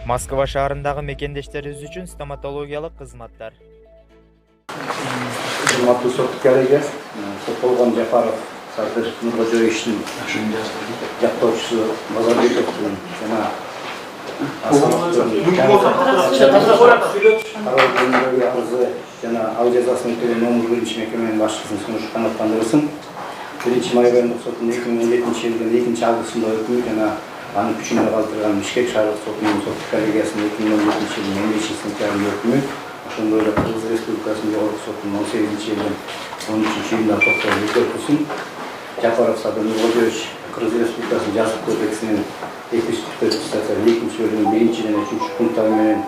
Москва шаарындагы мекендештерибиз үчүн стоматологиялык кызматтар. Урматтуу соттук коллегия, соттолгон Жапаров Садыр Нуркожоевичтин жактоочусу Базарбековдун жана арызы жана ал жазасын өтөгөн номер 1 мекеменин башчысынын сунушу канааттандырылсын. 1 май райондук сотунун 2017 жылдын 2 августунда өкүмү жана анын күчүнө калтырган Бишкек шаардык сотунун соттук коллегиясынын 2017 жылдын 15-сентябрында өкүмү, ошондой эле Кыргыз Республикасынын жогорку сотунун 18 жылдын 13 июнда токтолуп өзгөртүлсүн. Жапаров Садыр Нуркожоевич Кыргыз Республикасынын жазык кодексинин 244 статья 2-бөлүгүнүн 1 жана 3 пункттары менен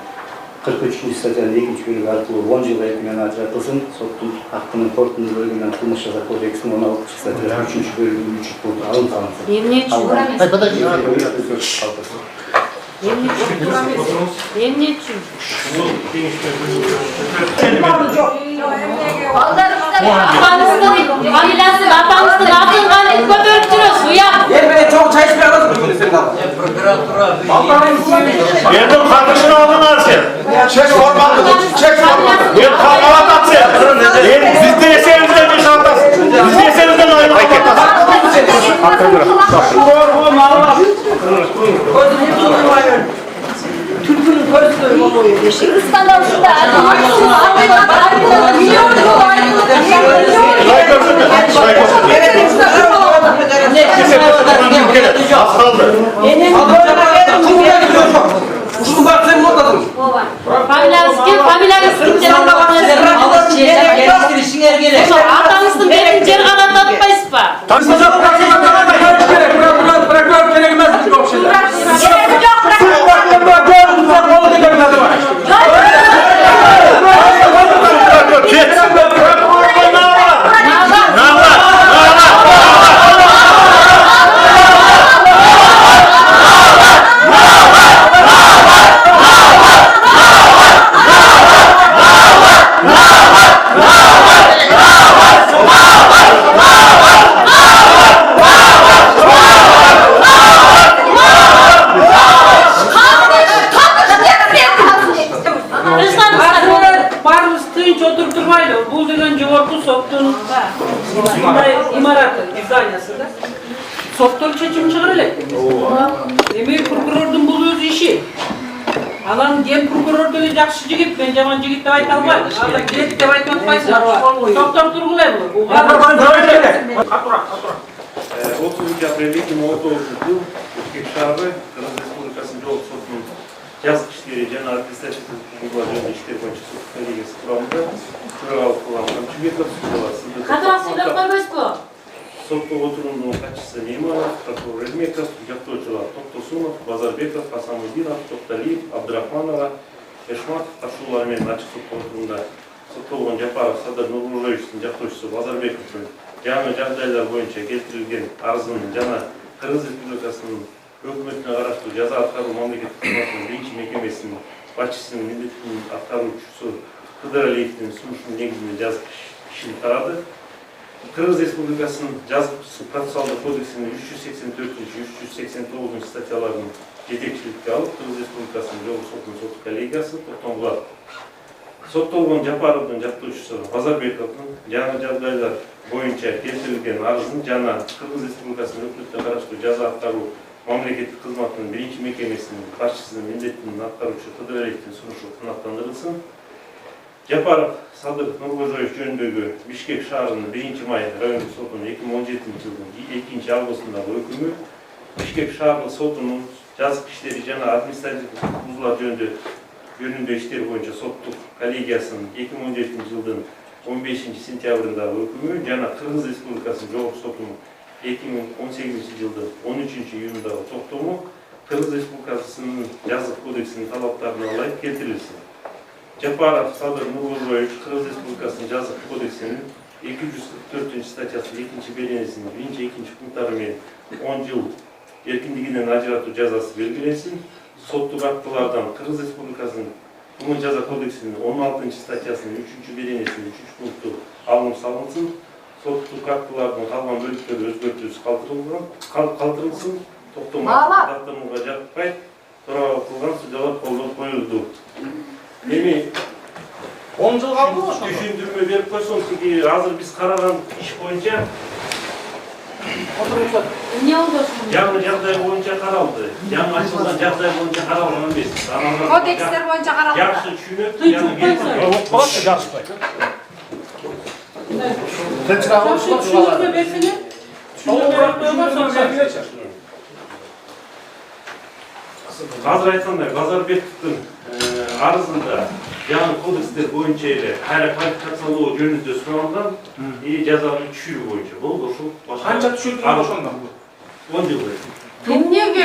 43 статьянын 2 бөлүгү аркылуу 10 жылга экинен ажыратылсын. Соттун акынын корутунду бөлүгүнөн кылмыш жаза кодексинин 16 статья 3 бөлүгүнүн 3 пункту алым салынсын. Эмне Sottun çeçim çıkar elek. Demek prokurordun bu öz işi. Alan diyen prokuror böyle jakşı jigit, ben jaman jigit de ayta almaydı. Arada giret de ayta atmaysa. Doktor durgulay bu. 30 aprel 2019 yıl Bishkek şahri Kırgız Respublikası'nın Jogorku sotunun жазык иштери жана административдик жөнүндө иштер боюнча сот коллегиясы курамында төрагалык кылган Камчыбеков судьялар. Кадра сүйлөп койбойсузбу? Соттук отурумдун катчысы Нейманов, прокурор Эрмеков, жактоочулар Токтосунов, Базарбеков, Асамудинов, Токталиев, Абдрахманова, Эшматов катышуулары менен ачык соттук отурумда соттолгон Жапаров Садыр Нуркожоевичтин жактоочусу Базарбековдун жаңы жагдайлар боюнча келтирилген арызынын жана Кыргыз Республикасынын өкмөтүнө караштуу жаза аткаруу мамлекеттик кызматынын 1 мекемесинин башчысынын милдетин аткаруучусу Кыдыралиевдин сунушунун негизинде жазык ишин карады. Кыргыз Республикасынын жазык процессуалдык кодексинин 384-389 статьяларын жетекчиликке алып, Кыргыз Республикасынын жогорку сотунун соттук коллегиясы токтомгулат. Соттолгон Жапаровдун жактоочусу Базарбековдун жаңы жагдайлар боюнча келтирилген арызын жана Кыргыз Республикасынын өкмөтүнө караштуу жаза аткаруу мамлекеттик кызматынын 1 мекемесинин башчысынын милдетин аткаруучусу Кыдыралиевдин сунушу канааттандырылсын. Жапаров Садыр Нуркожоевич жөнүндөгү Бишкек шаарынын 1 май райондук сотунун 2017 жылдын 2 августундагы өкүмү Бишкек шаардык сотунун жазык иштери жана административдик бузуулар жөнүндө иштер боюнча соттук коллегиясынын 2017 жылдын 15-сентябрындагы өкүмү жана Кыргыз Республикасынын жогорку сотунун 2018 жылдын 13 июнундагы токтому Кыргыз Республикасынын жазык кодексинин талаптарына ылайык келтирилсин. Жапаров Садыр Нуркожоевич Кыргыз Республикасынын жазык кодексинин 244 статьясынын 2-беренесинин 1-2 пункттары менен 10 жыл эркиндигинен ажыратуу жазасы белгиленсин. Соттук актылардан Кыргыз Республикасынын Кылмыш жаза кодексинин 16 статьясынын 3-беренесинин 3 пункту алынып салынсын. Соттук актылардын калган бөлүктөрү өзгөртүүсүз калтырылсын. Токтому даттанууга жатпай төрага кылган судьялар колдоп коюлду. Эми 10 жыл қалды ғой түшүндүрмө берип койсоң, тиги азыр биз караган иш боюнча Не oldu? жаңы жагдай боюнча каралды. Жаңы ачылган жагдай боюнча каралган эмес. Кодекстер боюнча каралды. Жакшы түшүнөт, Болмаса жарышпай. Düşündürme versene. Азыр айткандай Базарбековдун арызында жаңы кодекстер боюнча эле кайра квалификациялоо жөнүндө суралган и жазаны түшүрүү боюнча. Болду ошол. Канча түшүрдүң ошондо? 10 жыл бойы. Emniyege.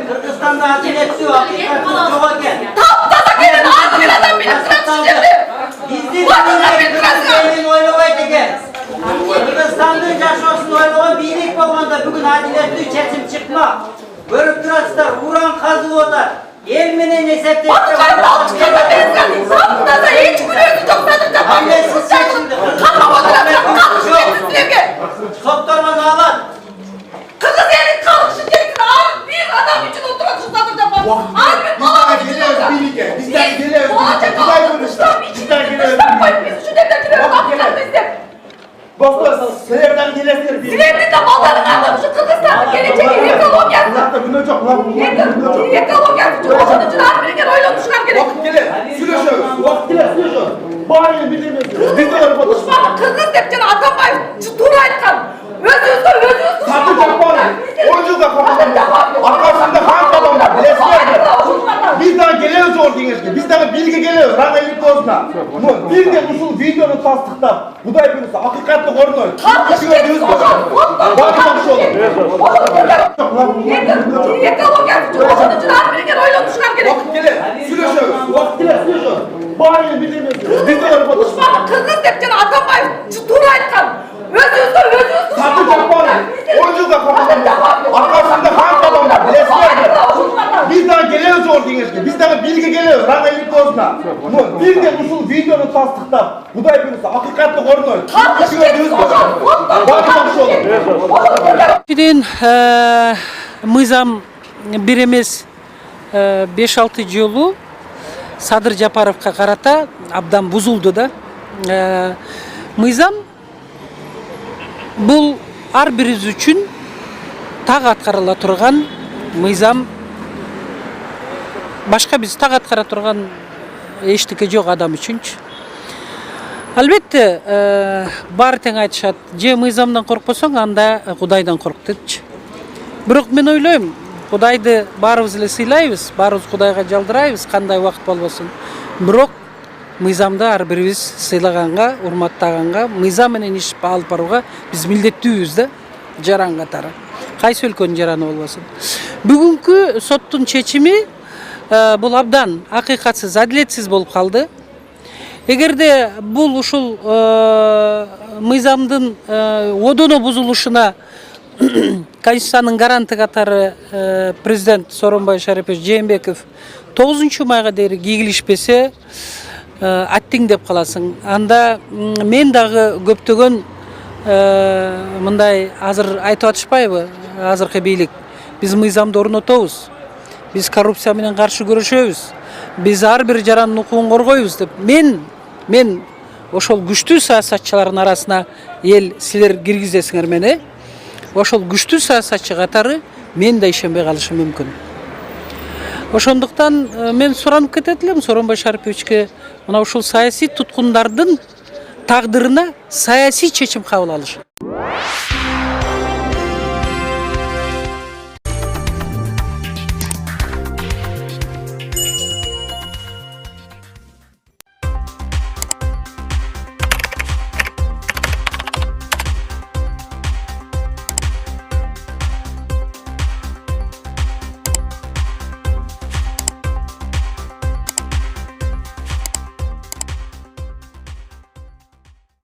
Kırgızistan'da adalet yok, hakikaten çok ekan. Taptaza gelin ağzı adam benim Bizde Kırgızistan'ın oylamaydı ekan. Kırgızistan'da yaşasın oylagan birlik bolganda bugün adaletli çesim çıkma. Görüp turasızlar, uran kazıp otar. El menen esepte. Taptaza hiç biliyorsun doksanında. Annesiz seçildi. Kafama bırakın kalkışın gelin. Soktorman ağlar. Kızız yerin kalkışın gelin. Abi bir adam için oturun şundan da bak. Abi bana Geliyoruz birlikte. Bizden geliyoruz. Olacak Bizden Tam içinde dışlanmayın. Biz şu devlet girelim. Bakacağız bizde. Doktor, Silivri'den geliyoruz birlikte. Silivri'de mallarını anlamışım. Kırgızistan'ın geleceği ekologyası. Zaten bunu çok lan. Ekologyası. Onun için harbiden oylamışlar gerek. Vakit gelir. Sürüşüyoruz. Vakit gelir. Sürüşüyoruz. Bağırın bildirmiyoruz. Biz de öyle bakıyoruz. Düşmanı Kırgız tepkini Atambayev Turay'tan. Özüyorsun. Satacak var. 10 yılda kapatalım. Arkasında hangi adam var? Bilesler. Bizden geliyoruz ordunuz ki. Bizden bilgi geliyoruz. Rana Elipoz'una. Bir de usul videonu tasdıkta. Bu da hepiniz hakikatli korunun. Kardeş gelin. Bakın şu olur. Ekologyası. Onun için harbiden oylamışlar gerek. Vakit gelir. Sürüşüyoruz. Vakit gelir. Sürüşüyoruz. Bağırın bildirmiyoruz. Biz de öyle bakıyoruz. Düşmanı Kırgız tepkini Atambayev Turay'tan. Özüyorsun. Satacak var. 10 yılda kapatalım. Arkasında hangi adam var? Bilesler. Bizden geliyoruz ordunuz ki. Bizden bilgi geliyoruz. Rana Elipoz'una. Bir de usul videonu tasdıkta. Bu da hepiniz hakikatli korunun. Kardeş gelin. Bakın şu olur. Birden mızam bir emес 5-6 жолу Садыр Жапаровқа карата абдан бузулду да. Мыйзам бул ар бириз үчүн так аткарыла турган мыйзам. Башка биз так аткара турган эчтеке жок адам үчүнчү. Албетте, баары тең айтышат, же мыйзамдан коркпосоң, анда Кудайдан корк депчи. Бирок мен ойлойм, Кудайды баарыбыз эле сыйлайбыз, баарыбыз Кудайга жалдырайбыз, кандай убакыт болбосун. Бирок мыйзамды ар бирибиз сыйлаганга, урматтаганга, мыйзам менен иш алып барууга биз милдеттүүбүз да, жаран катары. Кайсы өлкөнүн жараны болбосун. Бүгүнкү соттун чечими бул абдан акыйкатсыз, адилетсиз болуп калды. Эгерде бул ушул мыйзамдын одоно бузулушуна Конституциянын гаранты катары президент Сооронбай Шарипович Жээнбеков 9 майга дейин кийгилишпесе аттиң деп каласың. Анда мен дагы көптөгөн мындай азыр айтып атышпайбы? Азыркы бийлик биз мыйзамды орнотобуз. Биз коррупция менен каршы көрүшөбүз. Биз ар бир жарандын укугун коргойбуз деп. Мен ошол күчтүү саясатчылардын арасына эл силер киргизесиңер мени. Ошол күчтүү саясатчы катары мен да ишенбей калышым мүмкүн. Ошондуктан мен суранып кетет элем Сооронбай Шариповичке мына ушул саясий туткундардын тагдырына саясий чечим кабыл алыш.